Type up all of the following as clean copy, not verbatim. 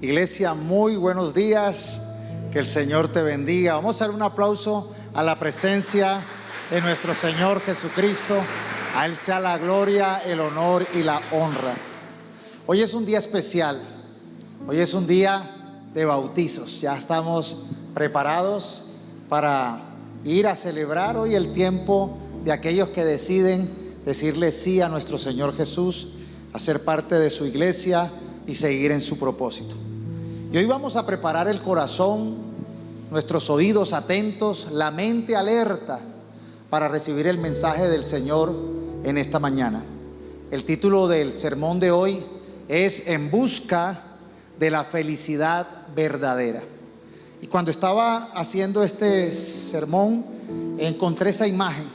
Iglesia, muy buenos días, que el Señor te bendiga. Vamos a dar un aplauso a la presencia de nuestro Señor Jesucristo. A Él sea la gloria, el honor y la honra. Hoy es un día especial, hoy es un día de bautizos. Ya estamos preparados para ir a celebrar hoy el tiempo de aquellos que deciden decirle sí a nuestro Señor Jesús, a ser parte de su iglesia y seguir en su propósito. Y hoy vamos a preparar el corazón, nuestros oídos atentos, la mente alerta para recibir el mensaje del Señor en esta mañana. El título del sermón de hoy es En busca de la felicidad verdadera. Y cuando estaba haciendo este sermón, encontré esa imagen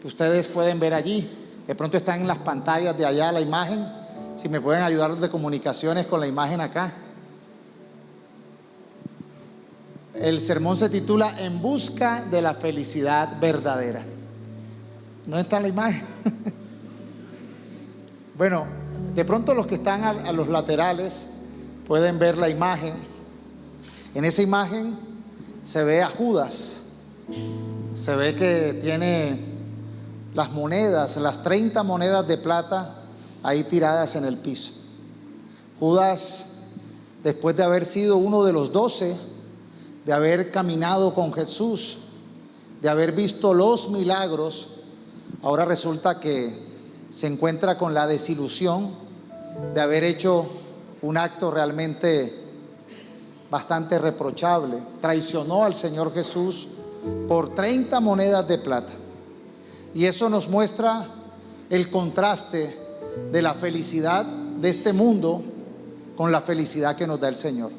que ustedes pueden ver allí. De pronto están en las pantallas de allá la imagen. Si me pueden ayudar los de comunicaciones con la imagen acá. El sermón se titula En busca de la felicidad verdadera. ¿Dónde está la imagen? Bueno, de pronto los que están a los laterales pueden ver la imagen. En esa imagen se ve a Judas. Se ve que tiene las monedas, las 30 monedas de plata ahí tiradas en el piso. Judas, después de haber sido uno de los 12, de haber caminado con Jesús, de haber visto los milagros, ahora resulta que se encuentra con la desilusión de haber hecho un acto realmente bastante reprochable. Traicionó al Señor Jesús por 30 monedas de plata. Y eso nos muestra el contraste de la felicidad de este mundo con la felicidad que nos da el Señor.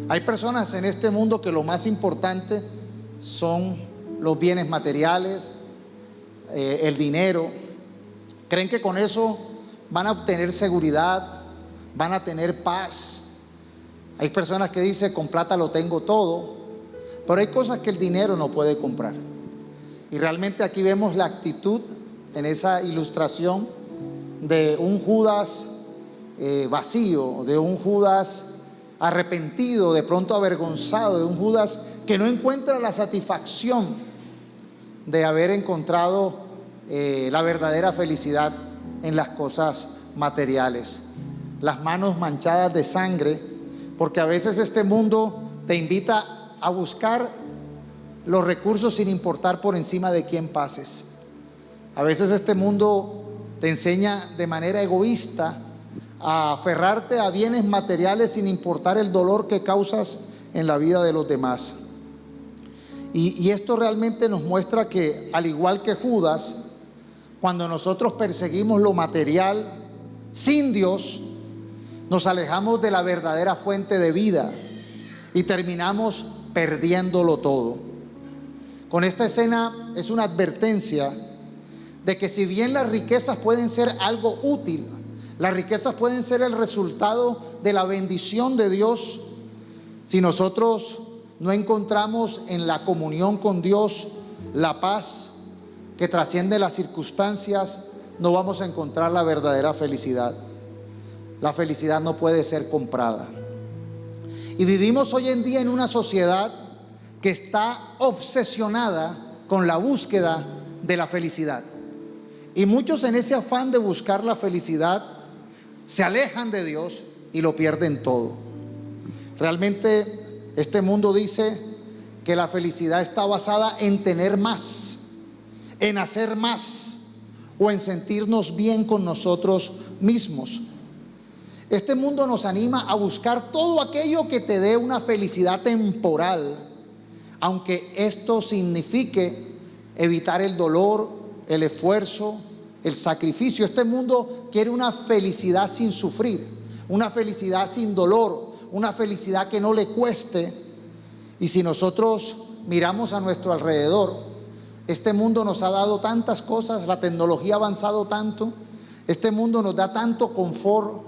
Hay personas en este mundo que lo más importante son los bienes materiales, el dinero. Creen que con eso van a obtener seguridad, van a tener paz. Hay personas que dicen, con plata lo tengo todo, pero hay cosas que el dinero no puede comprar. Y realmente aquí vemos la actitud en esa ilustración de un Judas vacío, de un Judas arrepentido, de pronto avergonzado, de un Judas que no encuentra la satisfacción de haber encontrado la verdadera felicidad en las cosas materiales. Las manos manchadas de sangre, porque a veces este mundo te invita a buscar los recursos sin importar por encima de quién pases. A veces este mundo te enseña de manera egoísta a aferrarte a bienes materiales sin importar el dolor que causas en la vida de los demás. Y esto realmente nos muestra que, al igual que Judas, cuando nosotros perseguimos lo material sin Dios, nos alejamos de la verdadera fuente de vida y terminamos perdiéndolo todo. Con esta escena es una advertencia de que si bien las riquezas pueden ser algo útil, las riquezas pueden ser el resultado de la bendición de Dios, si nosotros no encontramos en la comunión con Dios la paz que trasciende las circunstancias, no vamos a encontrar la verdadera felicidad. La felicidad no puede ser comprada. Y vivimos hoy en día en una sociedad que está obsesionada con la búsqueda de la felicidad. Y muchos, en ese afán de buscar la felicidad, se alejan de Dios y lo pierden todo. Realmente este mundo dice que la felicidad está basada en tener más, en hacer más o en sentirnos bien con nosotros mismos. Este mundo nos anima a buscar todo aquello que te dé una felicidad temporal, aunque esto signifique evitar el dolor, el esfuerzo, el sacrificio. Este mundo quiere una felicidad sin sufrir, una felicidad sin dolor, una felicidad que no le cueste. Y si nosotros miramos a nuestro alrededor, este mundo nos ha dado tantas cosas, la tecnología ha avanzado tanto, este mundo nos da tanto confort,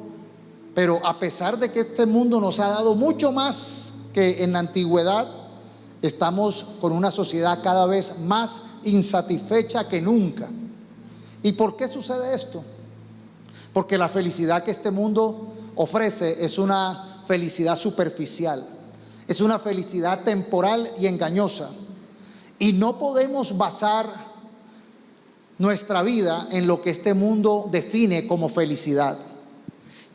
pero a pesar de que este mundo nos ha dado mucho más que en la antigüedad, estamos con una sociedad cada vez más insatisfecha que nunca. ¿Y por qué sucede esto? Porque la felicidad que este mundo ofrece es una felicidad superficial, es una felicidad temporal y engañosa. Y no podemos basar nuestra vida en lo que este mundo define como felicidad,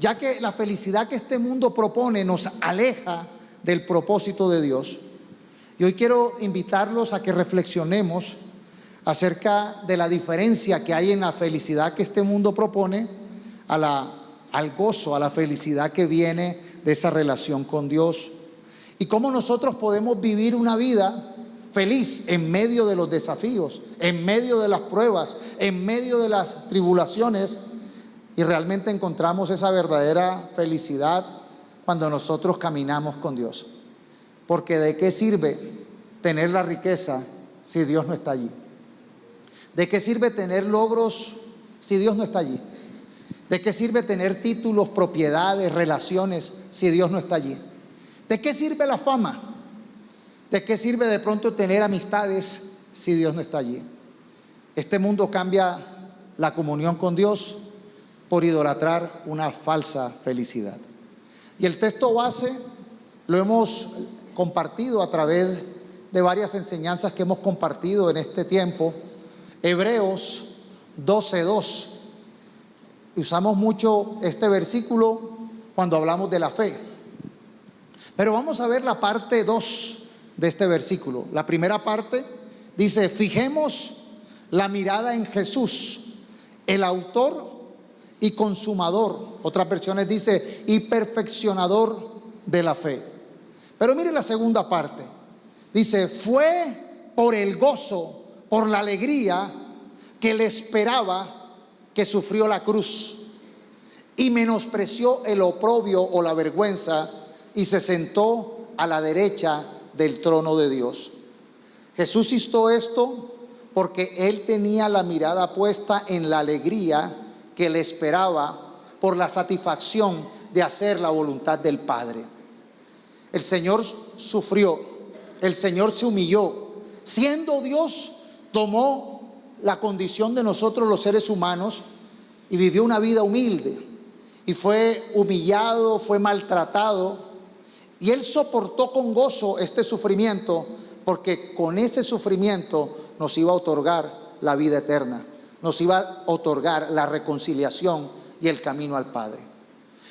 ya que la felicidad que este mundo propone nos aleja del propósito de Dios. Y hoy quiero invitarlos a que reflexionemos acerca de la diferencia que hay en la felicidad que este mundo propone al gozo, a la felicidad que viene de esa relación con Dios, y cómo nosotros podemos vivir una vida feliz en medio de los desafíos, en medio de las pruebas, en medio de las tribulaciones, y realmente encontramos esa verdadera felicidad cuando nosotros caminamos con Dios. Porque ¿de qué sirve tener la riqueza si Dios no está allí? ¿De qué sirve tener logros si Dios no está allí? ¿De qué sirve tener títulos, propiedades, relaciones si Dios no está allí? ¿De qué sirve la fama? ¿De qué sirve de pronto tener amistades si Dios no está allí? Este mundo cambia la comunión con Dios por idolatrar una falsa felicidad. Y el texto base lo hemos compartido a través de varias enseñanzas que hemos compartido en este tiempo. Hebreos 12:2. Usamos mucho este versículo cuando hablamos de la fe. Pero vamos a ver la parte 2 de este versículo. La primera parte dice: fijemos la mirada en Jesús, el autor y consumador. Otras versiones dice: y perfeccionador de la fe. Pero mire la segunda parte. Dice: fue por el gozo, por la alegría que le esperaba, que sufrió la cruz y menospreció el oprobio o la vergüenza, y se sentó a la derecha del trono de Dios. Jesús hizo esto porque él tenía la mirada puesta en la alegría que le esperaba por la satisfacción de hacer la voluntad del Padre. El Señor sufrió, el Señor se humilló. Siendo Dios, tomó la condición de nosotros los seres humanos y vivió una vida humilde. Y fue humillado, fue maltratado. Y Él soportó con gozo este sufrimiento, porque con ese sufrimiento nos iba a otorgar la vida eterna, nos iba a otorgar la reconciliación y el camino al Padre.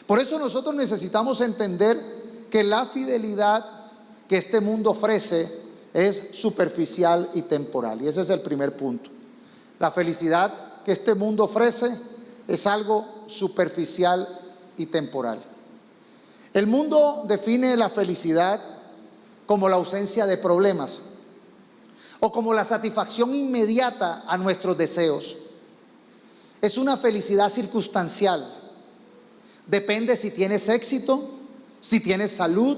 Por eso nosotros necesitamos entender que la fidelidad que este mundo ofrece es superficial y temporal. Y ese es el primer punto. La felicidad que este mundo ofrece es algo superficial y temporal. El mundo define la felicidad como la ausencia de problemas o como la satisfacción inmediata a nuestros deseos. Es una felicidad circunstancial. Depende si tienes éxito, si tienes salud,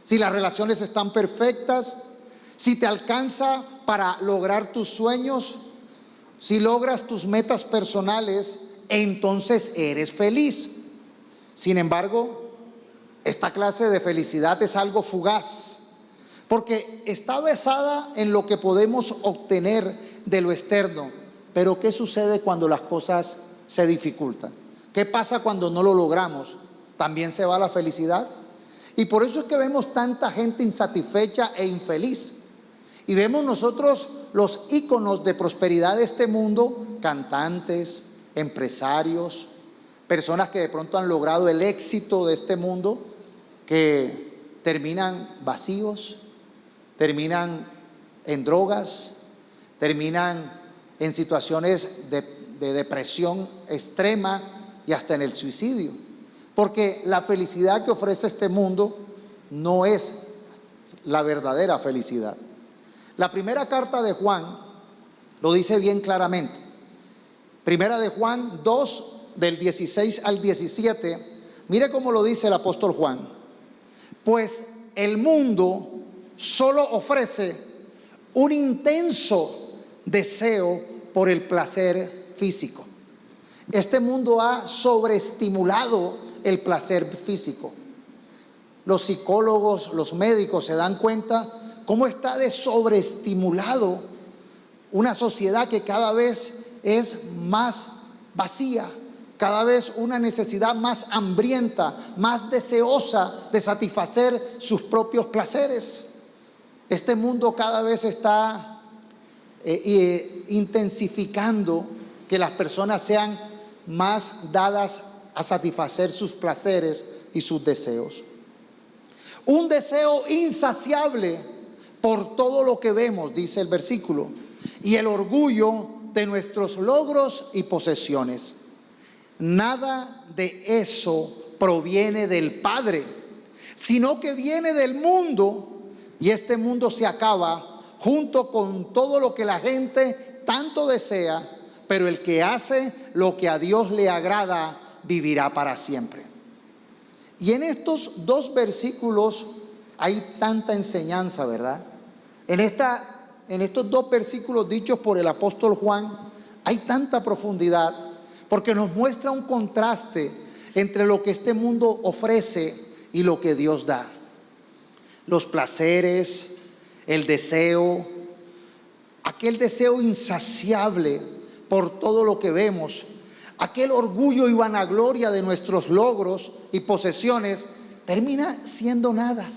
si las relaciones están perfectas, si te alcanza para lograr tus sueños, si logras tus metas personales, entonces eres feliz. Sin embargo, esta clase de felicidad es algo fugaz, porque está basada en lo que podemos obtener de lo externo. Pero ¿qué sucede cuando las cosas se dificultan? ¿Qué pasa cuando no lo logramos? ¿También se va la felicidad? Y por eso es que vemos tanta gente insatisfecha e infeliz. Y vemos nosotros los íconos de prosperidad de este mundo: cantantes, empresarios, personas que de pronto han logrado el éxito de este mundo, que terminan vacíos, terminan en drogas, terminan en situaciones de depresión extrema y hasta en el suicidio. Porque la felicidad que ofrece este mundo no es la verdadera felicidad. La primera carta de Juan lo dice bien claramente. Primera de Juan 2, del 16 al 17. Mire cómo lo dice el apóstol Juan. Pues el mundo solo ofrece un intenso deseo por el placer físico. Este mundo ha sobreestimulado el placer físico. Los psicólogos, los médicos se dan cuenta cómo está de sobreestimulado una sociedad que cada vez es más vacía, cada vez una necesidad más hambrienta, más deseosa de satisfacer sus propios placeres. Este mundo cada vez está intensificando que las personas sean más dadas a satisfacer sus placeres y sus deseos. Un deseo insaciable por todo lo que vemos, dice el versículo, y el orgullo de nuestros logros y posesiones. Nada de eso proviene del Padre, sino que viene del mundo, y este mundo se acaba junto con todo lo que la gente tanto desea, pero el que hace lo que a Dios le agrada vivirá para siempre. Y en estos dos versículos hay tanta enseñanza, ¿verdad? En estos dos versículos dichos por el apóstol Juan hay tanta profundidad, porque nos muestra un contraste entre lo que este mundo ofrece y lo que Dios da. Los placeres, el deseo, aquel deseo insaciable por todo lo que vemos, aquel orgullo y vanagloria de nuestros logros y posesiones, termina siendo nada,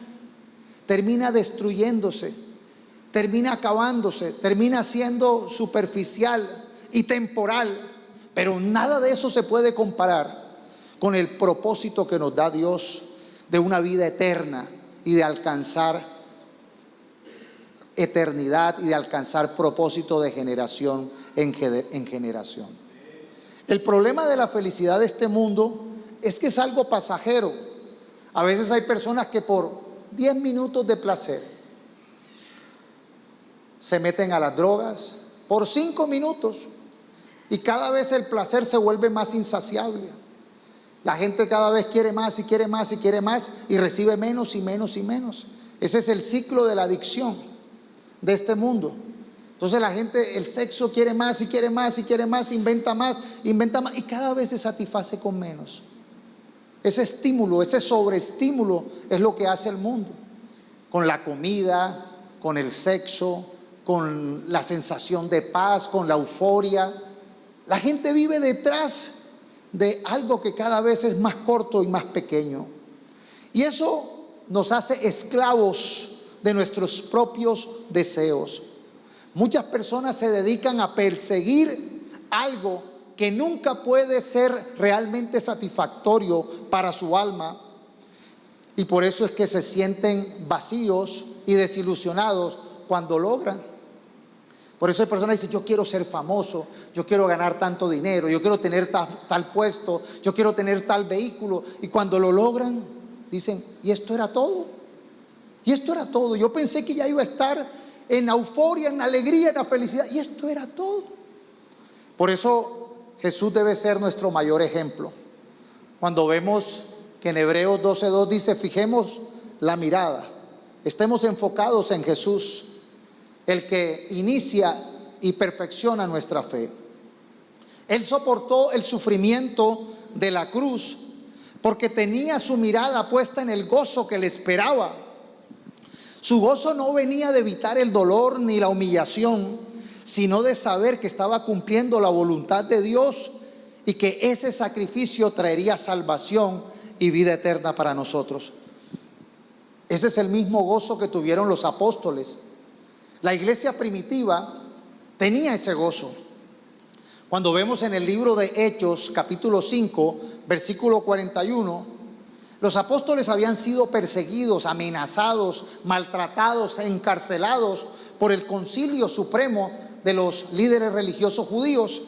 termina destruyéndose, termina acabándose, termina siendo superficial y temporal, pero nada de eso se puede comparar con el propósito que nos da Dios de una vida eterna y de alcanzar eternidad y de alcanzar propósito de generación en generación. El problema de la felicidad de este mundo es que es algo pasajero. A veces hay personas que por 10 minutos de placer se meten a las drogas, por 5 minutos, y cada vez el placer se vuelve más insaciable. La gente cada vez quiere más y quiere más y quiere más, y recibe menos y menos y menos. Ese es el ciclo de la adicción de este mundo. Entonces la gente, el sexo, quiere más y quiere más y quiere más, inventa más, y cada vez se satisface con menos. Ese estímulo, ese sobreestímulo es lo que hace el mundo, con la comida, con el sexo, con la sensación de paz, con la euforia. La gente vive detrás de algo que cada vez es más corto y más pequeño, y eso nos hace esclavos de nuestros propios deseos. Muchas personas se dedican a perseguir algo que nunca puede ser realmente satisfactorio para su alma, y por eso es que se sienten vacíos y desilusionados cuando logran. Por eso hay personas que dicen: yo quiero ser famoso, yo quiero ganar tanto dinero, yo quiero tener tal puesto, yo quiero tener tal vehículo, y cuando lo logran dicen: ¿y esto era todo? Y esto era todo. Yo pensé que ya iba a estar en euforia, en alegría, en la felicidad, y esto era todo. Por eso Jesús debe ser nuestro mayor ejemplo. Cuando vemos que en Hebreos 12:2 dice: fijemos la mirada, estemos enfocados en Jesús, el que inicia y perfecciona nuestra fe. Él soportó el sufrimiento de la cruz porque tenía su mirada puesta en el gozo que le esperaba. Su gozo no venía de evitar el dolor ni la humillación, sino de saber que estaba cumpliendo la voluntad de Dios y que ese sacrificio traería salvación y vida eterna para nosotros. Ese es el mismo gozo que tuvieron los apóstoles. La iglesia primitiva tenía ese gozo. Cuando vemos en el libro de Hechos, capítulo 5, versículo 41, los apóstoles habían sido perseguidos, amenazados, maltratados, encarcelados por el Concilio Supremo de los líderes religiosos judíos.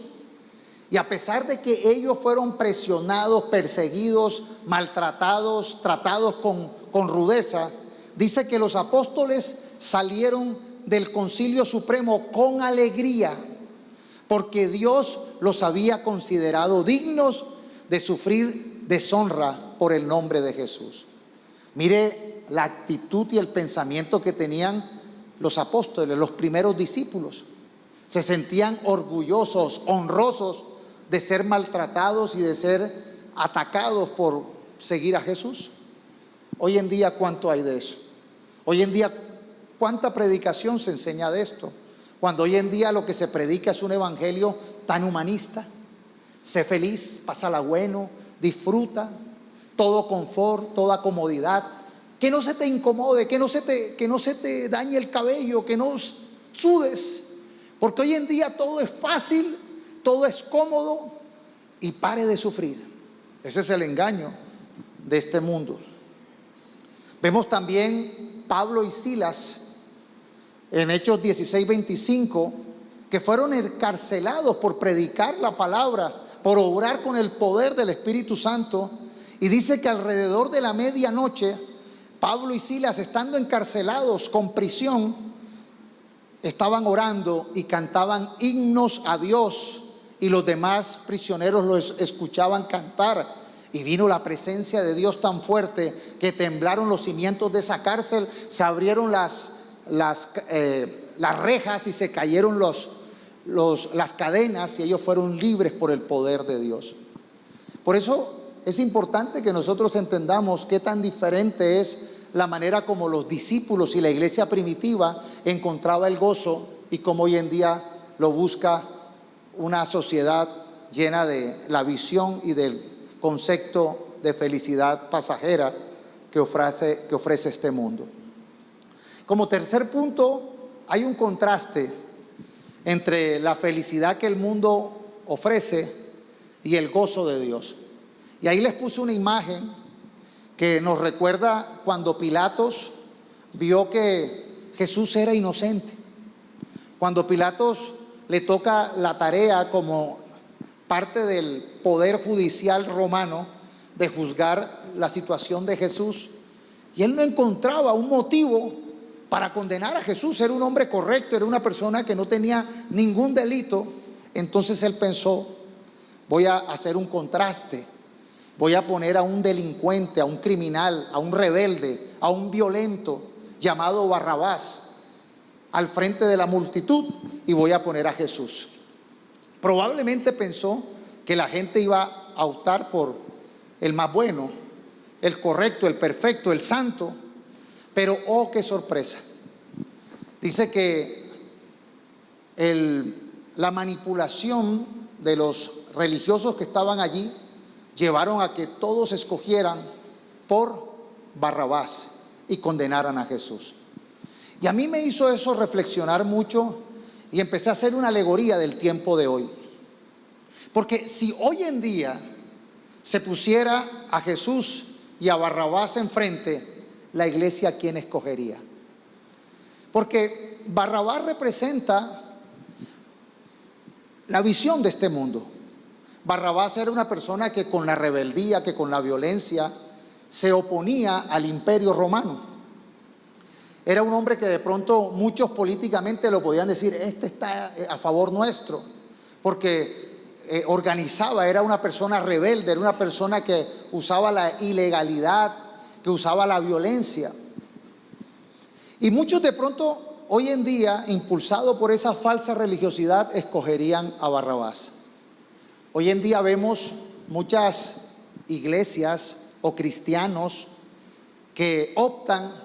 Y a pesar de que ellos fueron presionados, perseguidos, maltratados, tratados con rudeza, dice que los apóstoles salieron del Concilio Supremo con alegría, porque Dios los había considerado dignos de sufrir deshonra por el nombre de Jesús. Mire la actitud y el pensamiento que tenían los apóstoles, los primeros discípulos. Se sentían orgullosos, honrosos de ser maltratados y de ser atacados por seguir a Jesús. Hoy en día, ¿cuánto hay de eso? Hoy en día, ¿cuánta predicación se enseña de esto? Cuando hoy en día lo que se predica es un evangelio tan humanista. sé feliz, pásala bueno, disfruta, todo confort, toda comodidad, que no se te incomode, que no se te dañe el cabello, que no sudes, porque hoy en día todo es fácil, todo es cómodo, y pare de sufrir. Ese es el engaño de este mundo. Vemos también Pablo y Silas en Hechos 16:25, que fueron encarcelados por predicar la palabra, por obrar con el poder del Espíritu Santo. Y dice que alrededor de la medianoche, Pablo y Silas, estando encarcelados con prisión, estaban orando y cantaban himnos a Dios, y los demás prisioneros los escuchaban cantar. Y vino la presencia de Dios tan fuerte que temblaron los cimientos de esa cárcel, se abrieron las rejas y se cayeron las cadenas, y ellos fueron libres por el poder de Dios. Por eso es importante que nosotros entendamos qué tan diferente es la manera como los discípulos y la iglesia primitiva encontraba el gozo, y cómo hoy en día lo busca una sociedad llena de la visión y del concepto de felicidad pasajera que ofrece este mundo. Como tercer punto, hay un contraste entre la felicidad que el mundo ofrece y el gozo de Dios. Y ahí les puse una imagen que nos recuerda cuando Pilatos vio que Jesús era inocente. Cuando Pilatos le toca la tarea, como parte del poder judicial romano, de juzgar la situación de Jesús, y él no encontraba un motivo para condenar a Jesús. Era un hombre correcto, era una persona que no tenía ningún delito. Entonces él pensó: voy a hacer un contraste, voy a poner a un delincuente, a un criminal, a un rebelde, a un violento llamado Barrabás al frente de la multitud, y voy a poner a Jesús. Probablemente pensó que la gente iba a optar por el más bueno, el correcto, el perfecto, el santo. Pero oh, qué sorpresa. Dice que la manipulación de los religiosos que estaban allí llevaron a que todos escogieran por Barrabás y condenaran a Jesús. Y a mí me hizo eso reflexionar mucho, y empecé a hacer una alegoría del tiempo de hoy. Porque si hoy en día se pusiera a Jesús y a Barrabás enfrente, la iglesia, ¿a quién escogería? Porque Barrabás representa la visión de este mundo. Barrabás era una persona que con la rebeldía, que con la violencia se oponía al imperio romano. Era un hombre que de pronto muchos políticamente lo podían decir: este está a favor nuestro, porque organizaba, era una persona rebelde, era una persona que usaba la ilegalidad, que usaba la violencia. Y muchos de pronto hoy en día, impulsados por esa falsa religiosidad, escogerían a Barrabás. Hoy en día vemos muchas iglesias o cristianos que optan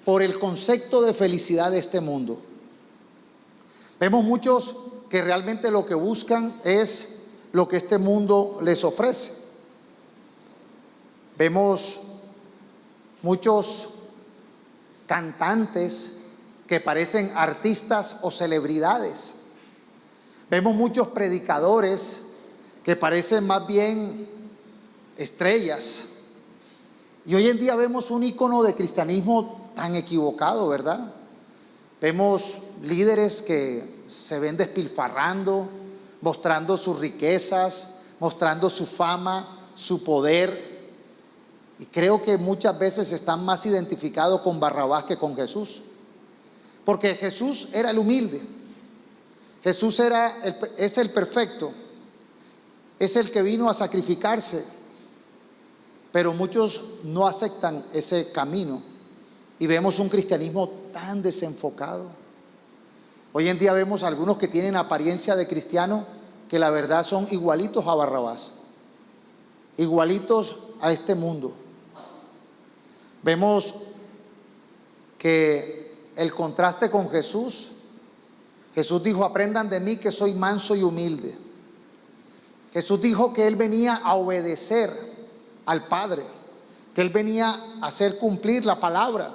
por el concepto de felicidad de este mundo. Vemos muchos que realmente lo que buscan es lo que este mundo les ofrece. Vemos muchos cantantes que parecen artistas o celebridades. Vemos muchos predicadores que parecen más bien estrellas. Y hoy en día vemos un icono de cristianismo tan equivocado, ¿verdad? Vemos líderes que se ven despilfarrando, mostrando sus riquezas, mostrando su fama, su poder. Y creo que muchas veces están más identificados con Barrabás que con Jesús. Porque Jesús era el humilde. Jesús es el perfecto. Es el que vino a sacrificarse. Pero muchos no aceptan ese camino. Y vemos un cristianismo tan desenfocado. Hoy en día vemos algunos que tienen apariencia de cristiano, que la verdad son igualitos a Barrabás, igualitos a este mundo. Vemos que el contraste con Jesús dijo: aprendan de mí que soy manso y humilde. Jesús dijo que Él venía a obedecer al Padre, que Él venía a hacer cumplir la palabra.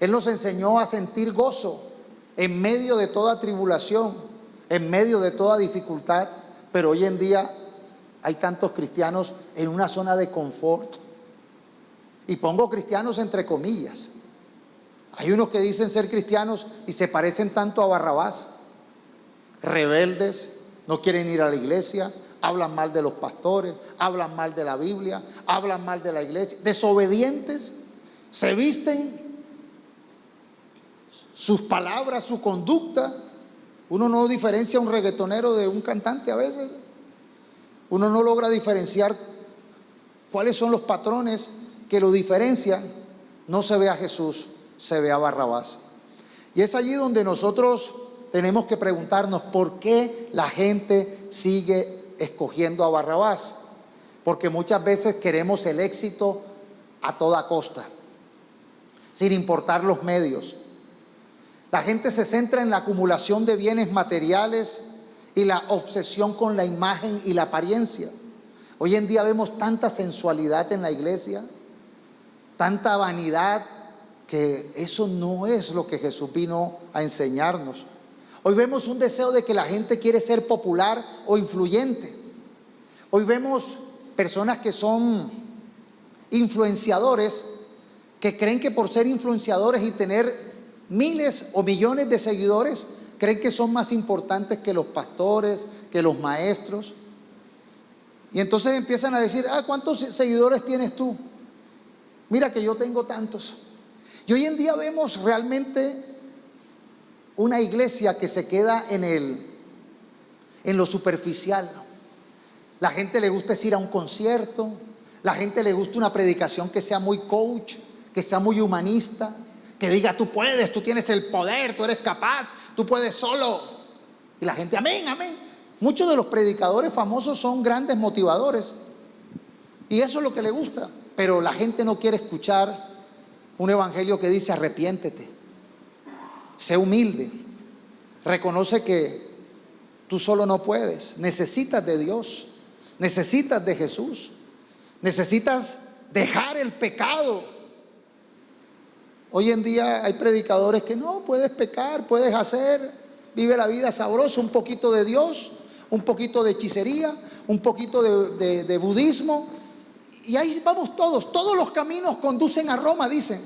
Él nos enseñó a sentir gozo en medio de toda tribulación, en medio de toda dificultad, pero hoy en día hay tantos cristianos en una zona de confort. Y pongo cristianos entre comillas. Hay unos que dicen ser cristianos y se parecen tanto a Barrabás. Rebeldes, no quieren ir a la iglesia, hablan mal de los pastores, hablan mal de la Biblia, hablan mal de la iglesia, desobedientes, se visten, sus palabras, su conducta. Uno no diferencia a un reggaetonero de un cantante a veces. Uno no logra diferenciar cuáles son los patrones que lo diferencian. No se ve a Jesús, se ve a Barrabás. Y es allí donde nosotros tenemos que preguntarnos por qué la gente sigue escogiendo a Barrabás. Porque muchas veces queremos el éxito a toda costa, sin importar los medios. La gente se centra en la acumulación de bienes materiales y la obsesión con la imagen y la apariencia. Hoy en día vemos tanta sensualidad en la iglesia, tanta vanidad, que eso no es lo que Jesús vino a enseñarnos. Hoy vemos un deseo de que la gente quiere ser popular o influyente. Hoy vemos personas que son influenciadores, que creen que por ser influenciadores y tener miles o millones de seguidores, creen que son más importantes que los pastores, que los maestros. Y entonces empiezan a decir, ¿cuántos seguidores tienes tú? Mira que yo tengo tantos. Y hoy en día vemos realmente una iglesia que se queda en lo superficial. La gente le gusta ir a un concierto, la gente le gusta una predicación que sea muy coach, que sea muy humanista, que diga tú puedes, tú tienes el poder, tú eres capaz, tú puedes solo. Y la gente, amén, amén. Muchos de los predicadores famosos son grandes motivadores y eso es lo que le gusta, pero la gente no quiere escuchar un evangelio que dice arrepiéntete, sé humilde, reconoce que tú solo no puedes, necesitas de Dios, necesitas de Jesús, necesitas dejar el pecado. Hoy en día hay predicadores que no, puedes pecar, puedes hacer, vive la vida sabrosa, un poquito de Dios, un poquito de hechicería, un poquito de budismo, y ahí vamos todos los caminos conducen a Roma, dicen.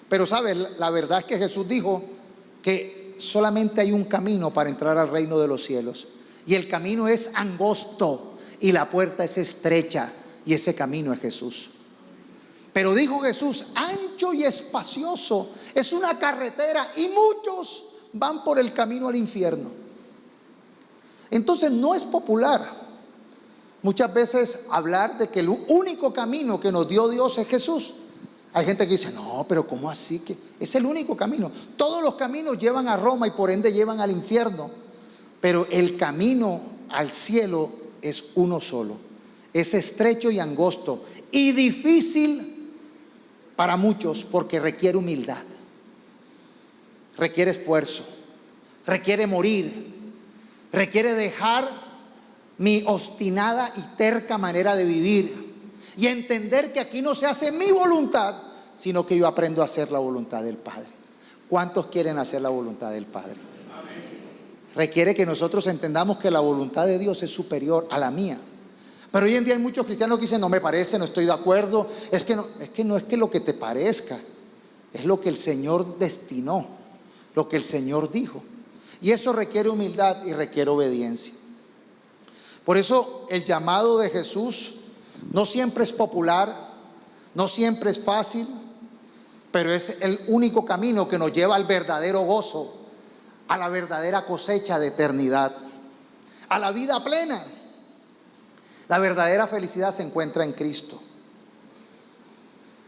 Pero sabes, la verdad es que Jesús dijo que solamente hay un camino para entrar al reino de los cielos, y el camino es angosto y la puerta es estrecha, y ese camino es Jesús. Pero dijo Jesús, ancho y espacioso es una carretera y muchos van por el camino al infierno. Entonces no es popular muchas veces hablar de que el único camino que nos dio Dios es Jesús. Hay gente que dice, no, pero ¿cómo así? Que es el único camino. Todos los caminos llevan a Roma y por ende llevan al infierno. Pero el camino al cielo es uno solo. Es estrecho y angosto y difícil para muchos porque requiere humildad, requiere esfuerzo, requiere morir, requiere dejar mi obstinada y terca manera de vivir y entender que aquí no se hace mi voluntad, sino que yo aprendo a hacer la voluntad del Padre. ¿Cuántos quieren hacer la voluntad del Padre? Requiere que nosotros entendamos que la voluntad de Dios es superior a la mía. Pero hoy en día hay muchos cristianos que dicen, no me parece, no estoy de acuerdo. Es que no es que lo que te parezca, es lo que el Señor destinó, lo que el Señor dijo. Y eso requiere humildad y requiere obediencia. Por eso el llamado de Jesús no siempre es popular, no siempre es fácil, pero es el único camino que nos lleva al verdadero gozo, a la verdadera cosecha de eternidad, a la vida plena. La verdadera felicidad se encuentra en Cristo.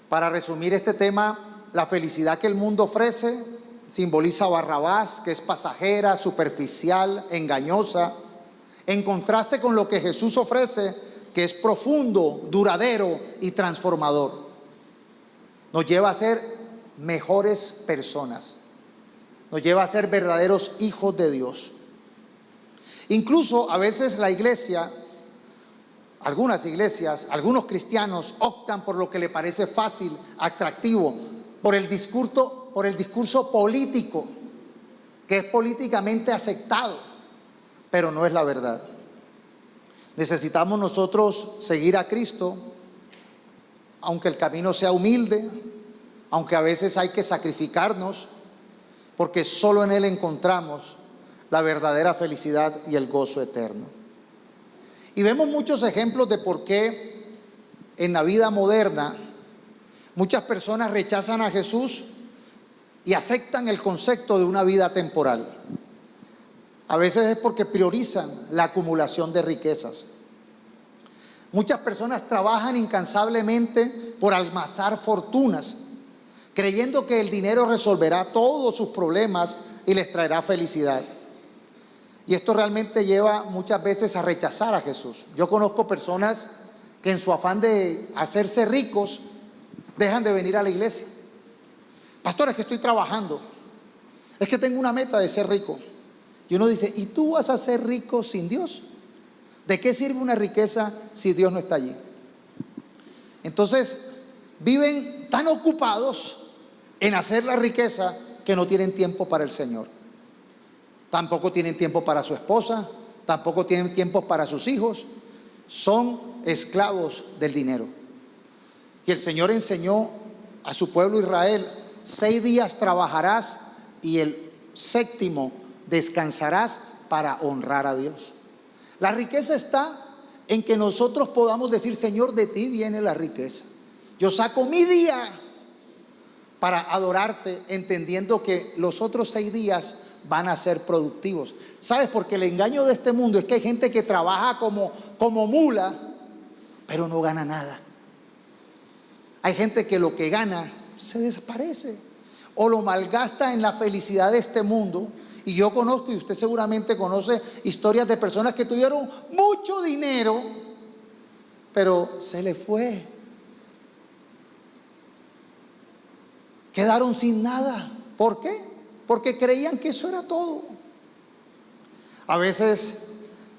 Para resumir este tema, la felicidad que el mundo ofrece simboliza a Barrabás, que es pasajera, superficial, engañosa, en contraste con lo que Jesús ofrece, que es profundo, duradero y transformador. Nos lleva a ser mejores personas, nos lleva a ser verdaderos hijos de Dios. Incluso a veces la iglesia, algunas iglesias, algunos cristianos optan por lo que le parece fácil, atractivo, por el discurso político, que es políticamente aceptado, pero no es la verdad. Necesitamos nosotros seguir a Cristo, aunque el camino sea humilde, aunque a veces hay que sacrificarnos, porque solo en Él encontramos la verdadera felicidad y el gozo eterno. Y vemos muchos ejemplos de por qué en la vida moderna muchas personas rechazan a Jesús y aceptan el concepto de una vida temporal. A veces es porque priorizan la acumulación de riquezas. Muchas personas trabajan incansablemente por almacenar fortunas, creyendo que el dinero resolverá todos sus problemas y les traerá felicidad. Y esto realmente lleva muchas veces a rechazar a Jesús. Yo conozco personas que en su afán de hacerse ricos dejan de venir a la iglesia. Pastor, es que estoy trabajando, es que tengo una meta de ser rico. Y uno dice, ¿y tú vas a ser rico sin Dios? ¿De qué sirve una riqueza si Dios no está allí? Entonces viven tan ocupados en hacer la riqueza que no tienen tiempo para el Señor. Tampoco tienen tiempo para su esposa, tampoco tienen tiempo para sus hijos. Son esclavos del dinero. Y el Señor enseñó a su pueblo Israel: 6 días trabajarás y el 7º descansarás para honrar a Dios. La riqueza está en que nosotros podamos decir: Señor, de ti viene la riqueza. Yo saco mi día para adorarte, entendiendo que los otros 6 días van a ser productivos. ¿Sabes? Porque el engaño de este mundo es que hay gente que trabaja como mula, pero no gana nada. Hay gente que lo que gana se desaparece o lo malgasta en la felicidad de este mundo. Y yo conozco, y usted seguramente conoce, historias de personas que tuvieron mucho dinero, pero se les fue. Quedaron sin nada. ¿Por qué? Porque creían que eso era todo. A veces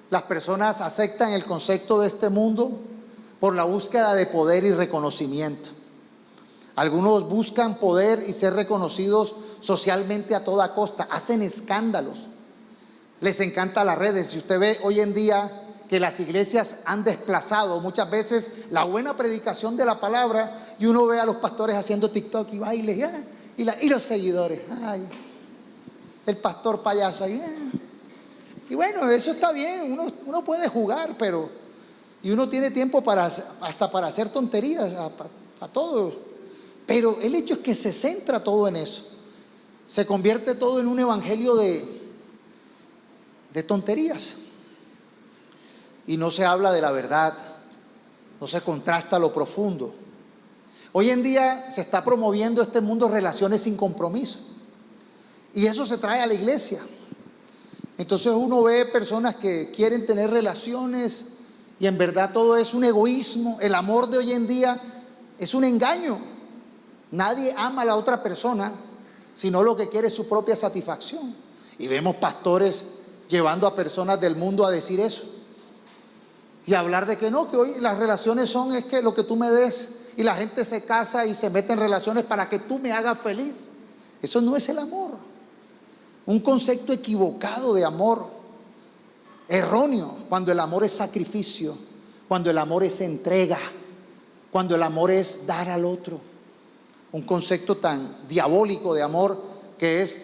las personas aceptan el concepto de este mundo por la búsqueda de poder y reconocimiento. Algunos buscan poder y ser reconocidos socialmente a toda costa, hacen escándalos, les encantan las redes. Si usted ve hoy en día que las iglesias han desplazado muchas veces la buena predicación de la palabra, y uno ve a los pastores haciendo TikTok y bailes, y los seguidores, ay, el pastor payaso ahí, y bueno, eso está bien, uno puede jugar, pero y uno tiene tiempo hasta para hacer tonterías, a todo. Pero el hecho es que se centra todo en eso. Se convierte todo en un evangelio de tonterías. Y no se habla de la verdad, no se contrasta lo profundo. Hoy en día se está promoviendo este mundo relaciones sin compromiso. Y eso se trae a la iglesia. Entonces uno ve personas que quieren tener relaciones y en verdad todo es un egoísmo. El amor de hoy en día es un engaño. Nadie ama a la otra persona, sino lo que quiere es su propia satisfacción. Y vemos pastores llevando a personas del mundo a decir eso. Y hablar de que no, que hoy las relaciones es que lo que tú me des. Y la gente se casa y se mete en relaciones para que tú me hagas feliz. Eso no es el amor. Un concepto equivocado de amor, erróneo, cuando el amor es sacrificio, cuando el amor es entrega, cuando el amor es dar al otro. Un concepto tan diabólico de amor que es: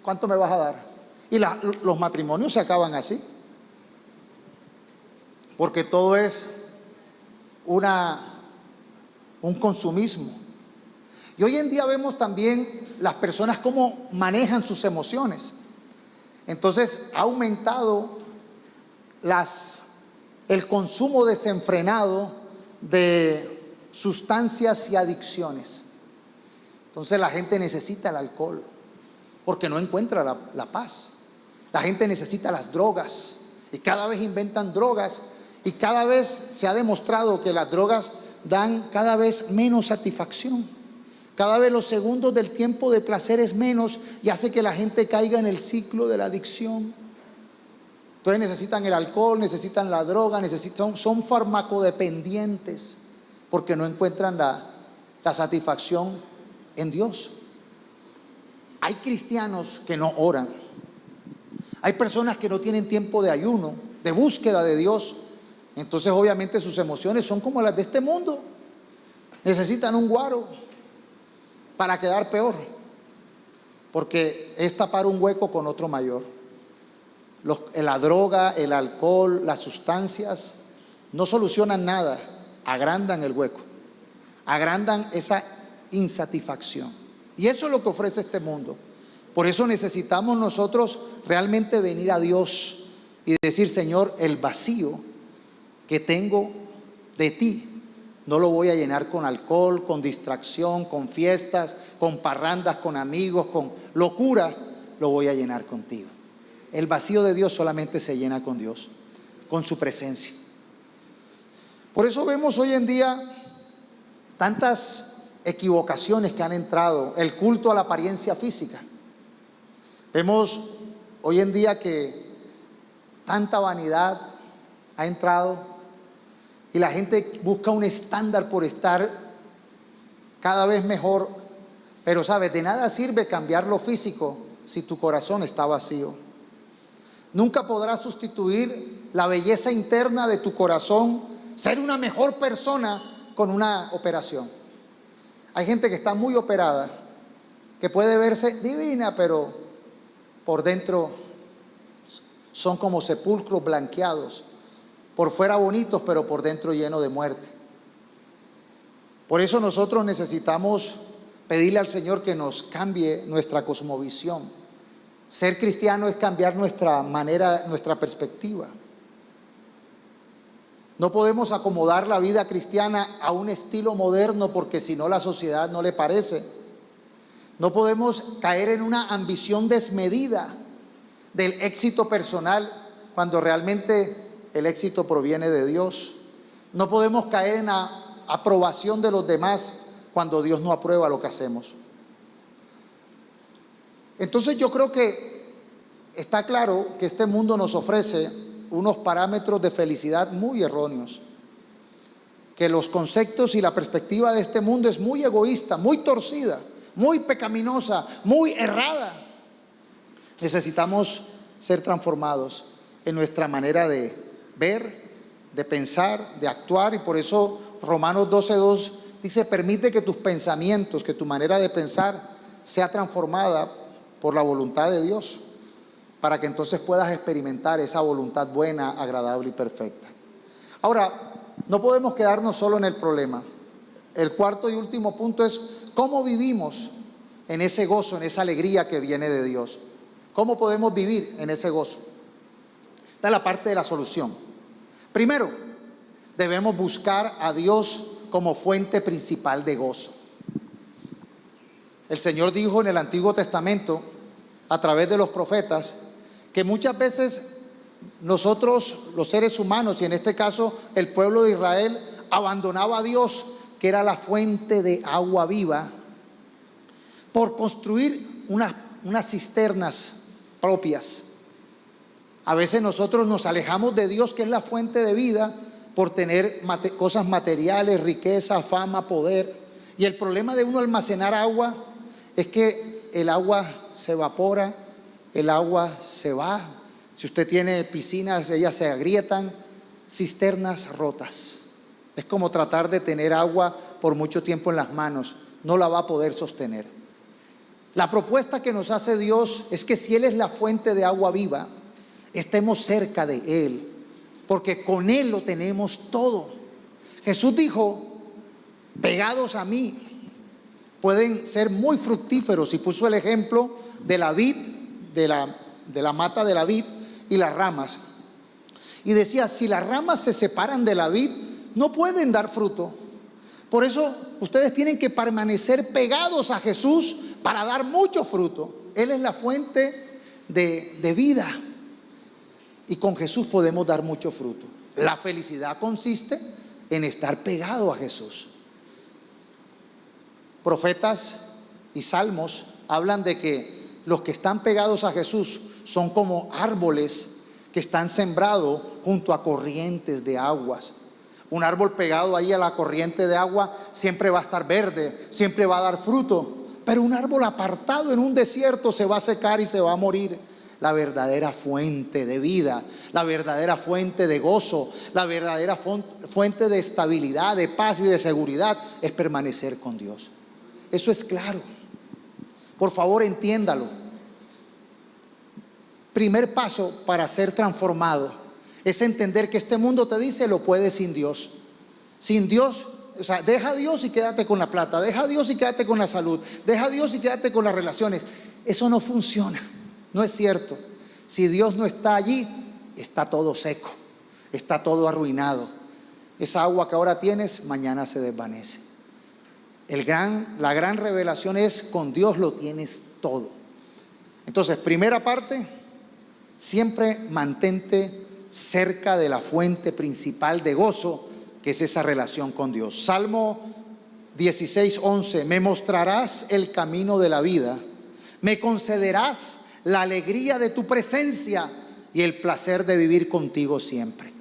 ¿cuánto me vas a dar? Y los matrimonios se acaban así, porque todo es un consumismo. Y hoy en día vemos también las personas cómo manejan sus emociones. Entonces ha aumentado el consumo desenfrenado de sustancias y adicciones. Entonces la gente necesita el alcohol porque no encuentra la paz. La gente necesita las drogas y cada vez inventan drogas, y cada vez se ha demostrado que las drogas dan cada vez menos satisfacción. Cada vez los segundos del tiempo de placer es menos y hace que la gente caiga en el ciclo de la adicción. Entonces necesitan el alcohol, necesitan la droga, son farmacodependientes porque no encuentran la satisfacción en Dios. Hay cristianos que no oran. Hay personas que no tienen tiempo de ayuno, de búsqueda de Dios. Entonces obviamente sus emociones son como las de este mundo. Necesitan un guaro para quedar peor, porque es tapar un hueco con otro mayor. La droga, el alcohol, las sustancias no solucionan nada, agrandan el hueco, agrandan esa insatisfacción. Y eso es lo que ofrece este mundo. Por eso necesitamos nosotros realmente venir a Dios y decir: Señor, el vacío que tengo de ti no lo voy a llenar con alcohol, con distracción, con fiestas, con parrandas, con amigos, con locura. Lo voy a llenar contigo. El vacío de Dios solamente se llena con Dios, con su presencia. Por eso vemos hoy en día tantas equivocaciones que han entrado. El culto a la apariencia física. Vemos hoy en día que tanta vanidad ha entrado y la gente busca un estándar por estar cada vez mejor. Pero sabes, de nada sirve cambiar lo físico si tu corazón está vacío. Nunca podrás sustituir la belleza interna de tu corazón, ser una mejor persona con una operación. Hay gente que está muy operada, que puede verse divina, pero por dentro son como sepulcros blanqueados. Por fuera bonitos, pero por dentro llenos de muerte. Por eso nosotros necesitamos pedirle al Señor que nos cambie nuestra cosmovisión. Ser cristiano es cambiar nuestra manera, nuestra perspectiva. No podemos acomodar la vida cristiana a un estilo moderno, porque si no la sociedad no le parece. No podemos caer en una ambición desmedida del éxito personal cuando realmente el éxito proviene de Dios. No podemos caer en la aprobación de los demás cuando Dios no aprueba lo que hacemos. Entonces yo creo que está claro que este mundo nos ofrece unos parámetros de felicidad muy erróneos, que los conceptos y la perspectiva de este mundo es muy egoísta, muy torcida, muy pecaminosa, muy errada. Necesitamos ser transformados en nuestra manera de ver, de pensar, de actuar. Y por eso Romanos 12:2 dice: permite que tus pensamientos, que tu manera de pensar sea transformada por la voluntad de Dios, para que entonces puedas experimentar esa voluntad buena, agradable y perfecta. Ahora, no podemos quedarnos solo en el problema. El cuarto y último punto es cómo vivimos en ese gozo, en esa alegría que viene de Dios. ¿Cómo podemos vivir en ese gozo? Esta es la parte de la solución. Primero, debemos buscar a Dios como fuente principal de gozo. El Señor dijo en el Antiguo Testamento, a través de los profetas, que muchas veces nosotros, los seres humanos, y en este caso el pueblo de Israel, abandonaba a Dios, que era la fuente de agua viva, por construir unas cisternas propias. A veces nosotros nos alejamos de Dios, que es la fuente de vida, por tener cosas materiales, riqueza, fama, poder. Y el problema de uno almacenar agua es que el agua se evapora, el agua se va. Si usted tiene piscinas, ellas se agrietan, cisternas rotas. Es como tratar de tener agua por mucho tiempo en las manos, no la va a poder sostener. La propuesta que nos hace Dios es que si Él es la fuente de agua viva, estemos cerca de Él, porque con Él lo tenemos todo. Jesús dijo: pegados a mí pueden ser muy fructíferos, y puso el ejemplo de la vid, de la mata de la vid y las ramas. Y decía: si las ramas se separan de la vid, no pueden dar fruto. Por eso ustedes tienen que permanecer pegados a Jesús para dar mucho fruto. Él es la fuente de vida, y con Jesús podemos dar mucho fruto. La felicidad consiste en estar pegado a Jesús. Profetas y salmos hablan de que los que están pegados a Jesús son como árboles que están sembrados junto a corrientes de aguas. Un árbol pegado ahí a la corriente de agua siempre va a estar verde, siempre va a dar fruto. Pero un árbol apartado en un desierto se va a secar y se va a morir. La verdadera fuente de vida, la verdadera fuente de gozo, la verdadera fuente de estabilidad, de paz y de seguridad es permanecer con Dios. Eso es claro. Por favor, entiéndalo. Primer paso para ser transformado es entender que este mundo te dice lo puedes sin Dios. Sin Dios, o sea, deja a Dios y quédate con la plata, deja a Dios y quédate con la salud, deja a Dios y quédate con las relaciones. Eso no funciona, no es cierto. Si Dios no está allí, está todo seco, está todo arruinado. Esa agua que ahora tienes, mañana se desvanece. La gran revelación es: con Dios lo tienes todo. Entonces, primera parte, siempre mantente cerca de la fuente principal de gozo, que es esa relación con Dios. Salmo 16:11: me mostrarás el camino de la vida, me concederás la alegría de tu presencia y el placer de vivir contigo siempre.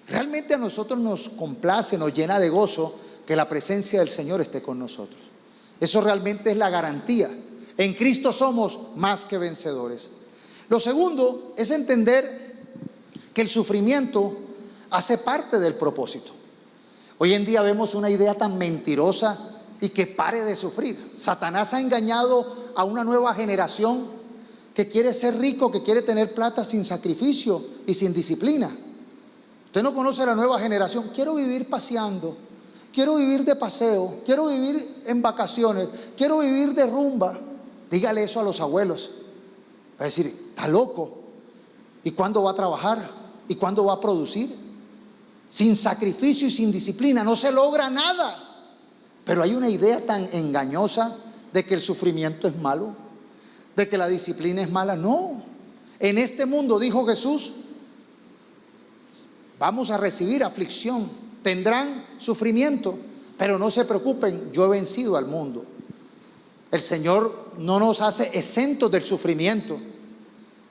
Realmente a nosotros nos complace, nos llena de gozo que la presencia del Señor esté con nosotros. Eso realmente es la garantía. En Cristo somos más que vencedores. Lo segundo es entender que el sufrimiento hace parte del propósito. Hoy en día vemos una idea tan mentirosa y que pare de sufrir. Satanás ha engañado a una nueva generación que quiere ser rico, que quiere tener plata sin sacrificio y sin disciplina. Usted no conoce a la nueva generación. Quiero vivir paseando, quiero vivir de paseo, quiero vivir en vacaciones, quiero vivir de rumba. Dígale eso a los abuelos. Va a decir: está loco. ¿Y cuándo va a trabajar? ¿Y cuándo va a producir? Sin sacrificio y sin disciplina no se logra nada. Pero hay una idea tan engañosa de que el sufrimiento es malo, de que la disciplina es mala. No. En este mundo, dijo Jesús, vamos a recibir aflicción, tendrán sufrimiento, pero no se preocupen, yo he vencido al mundo. El Señor no nos hace exentos del sufrimiento.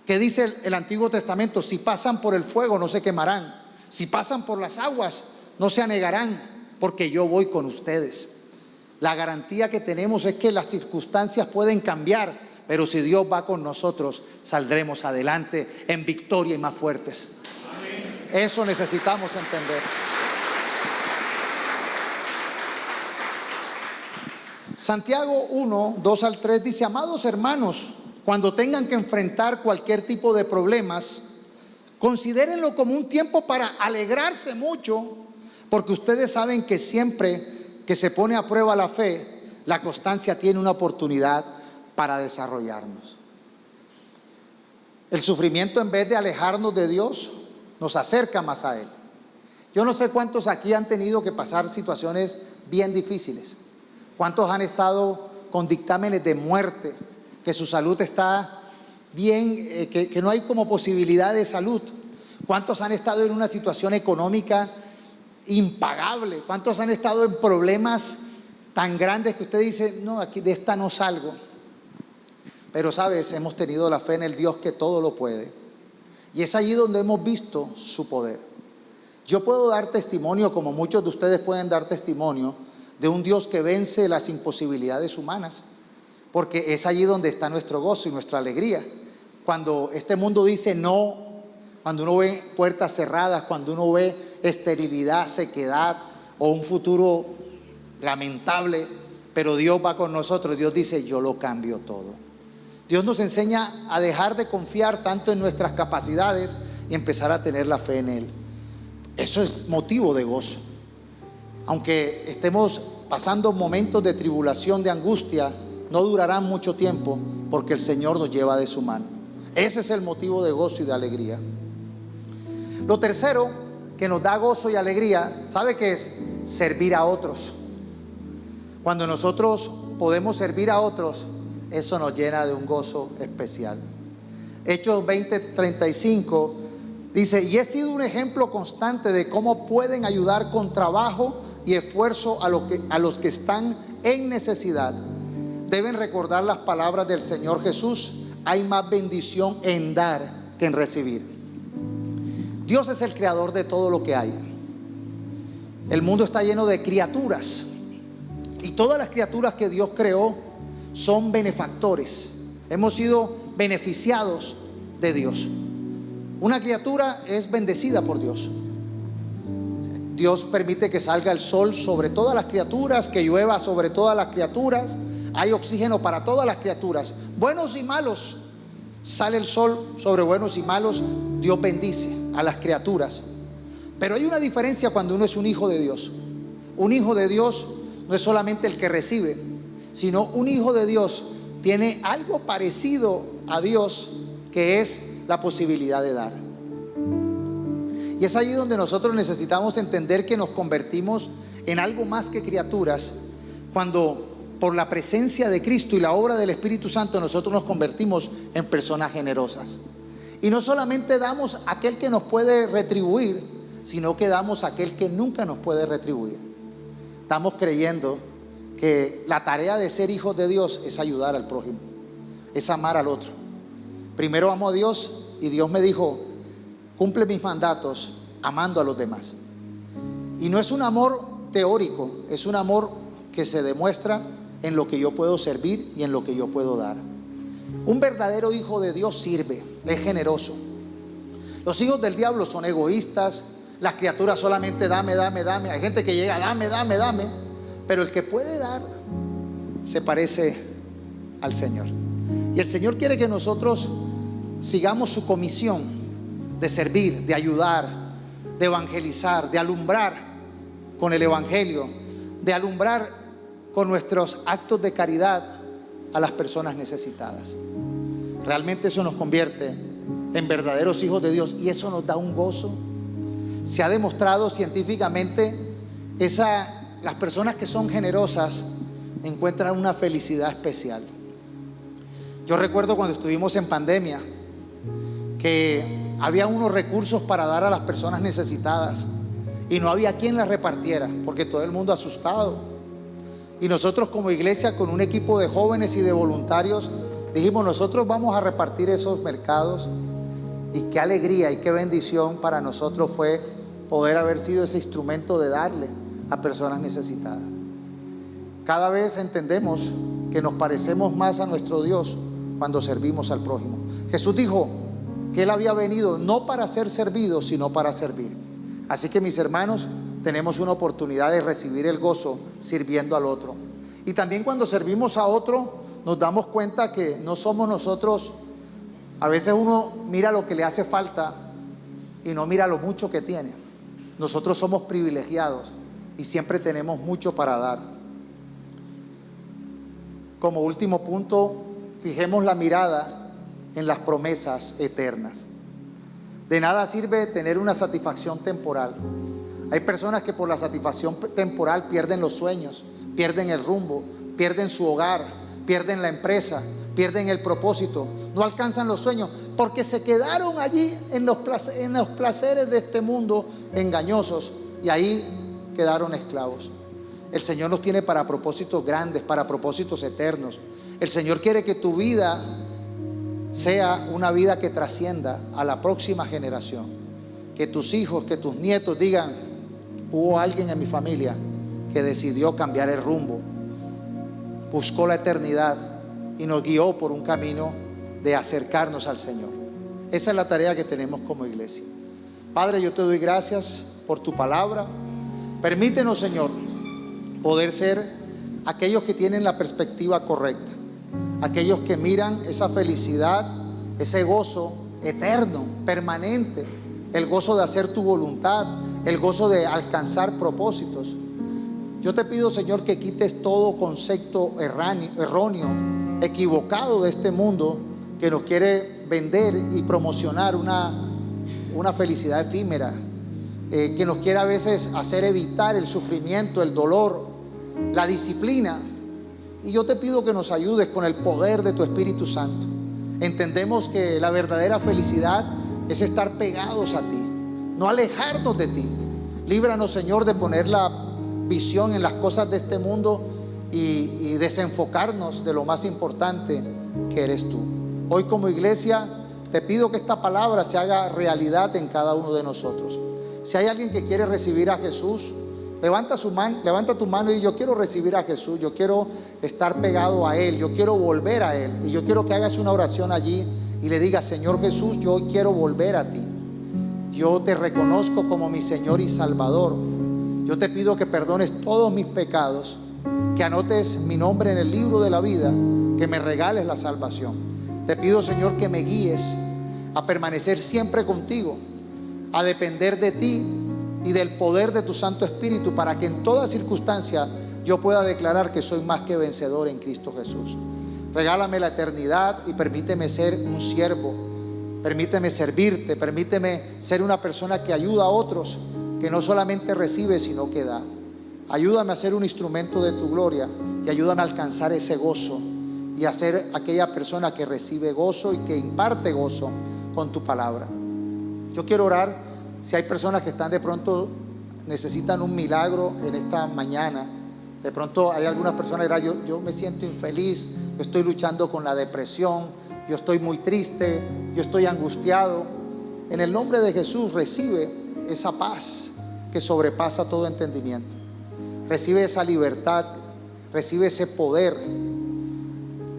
¿Qué dice el Antiguo Testamento? Si pasan por el fuego no se quemarán, si pasan por las aguas no se anegarán, porque yo voy con ustedes. La garantía que tenemos es que las circunstancias pueden cambiar, pero si Dios va con nosotros, saldremos adelante en victoria y más fuertes. Amén. Eso necesitamos entender. Santiago 1, 2 al 3 dice: amados hermanos, cuando tengan que enfrentar cualquier tipo de problemas, considérenlo como un tiempo para alegrarse mucho, porque ustedes saben que siempre que se pone a prueba la fe, la constancia tiene una oportunidad para desarrollarnos. El sufrimiento, en vez de alejarnos de Dios, nos acerca más a Él. Yo no sé cuántos aquí han tenido que pasar situaciones bien difíciles. ¿Cuántos han estado con dictámenes de muerte, que su salud está bien, que no hay como posibilidad de salud? ¿Cuántos han estado en una situación económica impagable? ¿Cuántos han estado en problemas tan grandes que usted dice: no, aquí de esta no salgo? Pero sabes, hemos tenido la fe en el Dios que todo lo puede, y es allí donde hemos visto su poder. Yo puedo dar testimonio, como muchos de ustedes pueden dar testimonio, de un Dios que vence las imposibilidades humanas, porque es allí donde está nuestro gozo y nuestra alegría. Cuando este mundo dice no, cuando uno ve puertas cerradas, cuando uno ve esterilidad, sequedad o un futuro lamentable, pero Dios va con nosotros. Dios dice: yo lo cambio todo. Dios nos enseña a dejar de confiar tanto en nuestras capacidades y empezar a tener la fe en Él. Eso es motivo de gozo. Aunque estemos pasando momentos de tribulación, de angustia, no durarán mucho tiempo, porque el Señor nos lleva de su mano. Ese es el motivo de gozo y de alegría. Lo tercero que nos da gozo y alegría, ¿sabe qué es? Servir a otros. Cuando nosotros podemos servir a otros, eso nos llena de un gozo especial. Hechos 20:35 dice: y he sido un ejemplo constante de cómo pueden ayudar con trabajo y esfuerzo a los que están en necesidad. Deben recordar las palabras del Señor Jesús: hay más bendición en dar que en recibir. Dios es el creador de todo lo que hay. El mundo está lleno de criaturas, y todas las criaturas que Dios creó son benefactores. Hemos sido beneficiados de Dios. Una criatura es bendecida por Dios. Dios permite que salga el sol sobre todas las criaturas, que llueva sobre todas las criaturas. Hay oxígeno para todas las criaturas, buenos y malos. Sale el sol sobre buenos y malos. Dios bendice a las criaturas. Pero hay una diferencia cuando uno es un hijo de Dios. Un hijo de Dios no es solamente el que recibe, sino un hijo de Dios tiene algo parecido a Dios, que es la posibilidad de dar. Y es allí donde nosotros necesitamos entender que nos convertimos en algo más que criaturas, cuando por la presencia de Cristo y la obra del Espíritu Santo nosotros nos convertimos en personas generosas. Y no solamente damos a aquel que nos puede retribuir, sino que damos a aquel que nunca nos puede retribuir. Estamos creyendo que la tarea de ser hijos de Dios es ayudar al prójimo, es amar al otro. Primero amo a Dios, y Dios me dijo: cumple mis mandatos amando a los demás. Y no es un amor teórico, es un amor que se demuestra en lo que yo puedo servir y en lo que yo puedo dar. Un verdadero hijo de Dios sirve, es generoso. Los hijos del diablo son egoístas. Las criaturas solamente dame, dame, dame. Hay gente que llega, dame, dame, dame. Pero el que puede dar se parece al Señor. Y el Señor quiere que nosotros sigamos su comisión de servir, de ayudar, de evangelizar, de alumbrar con el evangelio, de alumbrar con nuestros actos de caridad a las personas necesitadas. Realmente eso nos convierte en verdaderos hijos de Dios, y eso nos da un gozo. Se ha demostrado científicamente, las personas que son generosas encuentran una felicidad especial. Yo recuerdo cuando estuvimos en pandemia que había unos recursos para dar a las personas necesitadas y no había quien las repartiera porque todo el mundo asustado. Y nosotros como iglesia, con un equipo de jóvenes y de voluntarios, dijimos: nosotros vamos a repartir esos mercados. Y qué alegría y qué bendición para nosotros fue poder haber sido ese instrumento de darle a personas necesitadas. Cada vez entendemos que nos parecemos más a nuestro Dios cuando servimos al prójimo. Jesús dijo que Él había venido no para ser servido, sino para servir. Así que, mis hermanos, tenemos una oportunidad de recibir el gozo sirviendo al otro. Y también cuando servimos a otro, nos damos cuenta que no somos nosotros. A veces uno mira lo que le hace falta y no mira lo mucho que tiene. Nosotros somos privilegiados y siempre tenemos mucho para dar. Como último punto, fijemos la mirada en las promesas eternas. De nada sirve tener una satisfacción temporal. Hay personas que por la satisfacción temporal pierden los sueños, pierden el rumbo, pierden su hogar, pierden la empresa, pierden el propósito, no alcanzan los sueños porque se quedaron allí en los placeres de este mundo engañosos, y ahí quedaron esclavos. El Señor nos tiene para propósitos grandes, para propósitos eternos. El Señor quiere que tu vida sea una vida que trascienda a la próxima generación. Que tus hijos, que tus nietos digan: hubo alguien en mi familia que decidió cambiar el rumbo, buscó la eternidad y nos guió por un camino de acercarnos al Señor. Esa es la tarea que tenemos como iglesia. Padre, yo te doy gracias por tu palabra. Permítenos, Señor, poder ser aquellos que tienen la perspectiva correcta, aquellos que miran esa felicidad, ese gozo eterno, permanente, el gozo de hacer tu voluntad, el gozo de alcanzar propósitos. Yo te pido, Señor, que quites todo concepto erróneo, equivocado de este mundo que nos quiere vender y promocionar una felicidad efímera, que nos quiere a veces hacer evitar el sufrimiento, el dolor, la disciplina. Y yo te pido que nos ayudes con el poder de tu Espíritu Santo. Entendemos que la verdadera felicidad es estar pegados a ti, no alejarnos de ti. Líbranos, Señor, de poner la visión en las cosas de este mundo y desenfocarnos de lo más importante, que eres tú. Hoy como iglesia Te pido que esta palabra se haga realidad en cada uno de nosotros. Si hay alguien que quiere recibir a Jesús, levanta tu mano y yo quiero recibir a Jesús, yo quiero estar pegado a Él, yo quiero volver a Él. Y yo quiero que hagas una oración allí y le digas: Señor Jesús, yo hoy quiero volver a ti. Yo te reconozco como mi Señor y Salvador. Yo te pido que perdones todos mis pecados, que anotes mi nombre en el libro de la vida, que me regales la salvación. Te pido, Señor, que me guíes a permanecer siempre contigo, a depender de ti y del poder de tu Santo Espíritu, para que en toda circunstancia yo pueda declarar que soy más que vencedor en Cristo Jesús. Regálame la eternidad y permíteme ser un siervo, permíteme servirte, permíteme ser una persona que ayuda a otros, que no solamente recibe sino que da. Ayúdame a ser un instrumento de tu gloria y ayúdame a alcanzar ese gozo y a ser aquella persona que recibe gozo y que imparte gozo con tu palabra. Yo quiero orar. Si hay personas que están de pronto necesitan un milagro en esta mañana, de pronto hay algunas personas que dirán: yo me siento infeliz, yo estoy luchando con la depresión, yo estoy muy triste, yo estoy angustiado. En el nombre de Jesús recibe esa paz que sobrepasa todo entendimiento. Recibe esa libertad, recibe ese poder,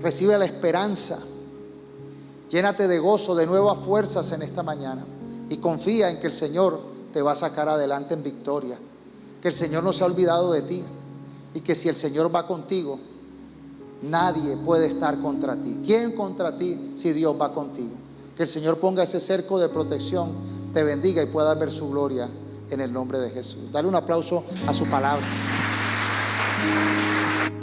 recibe la esperanza. Llénate de gozo, de nuevas fuerzas en esta mañana. Y confía en que el Señor te va a sacar adelante en victoria. Que el Señor no se ha olvidado de ti. Y que si el Señor va contigo, nadie puede estar contra ti. ¿Quién contra ti si Dios va contigo? Que el Señor ponga ese cerco de protección, te bendiga y puedas ver su gloria en el nombre de Jesús. Dale un aplauso a su palabra.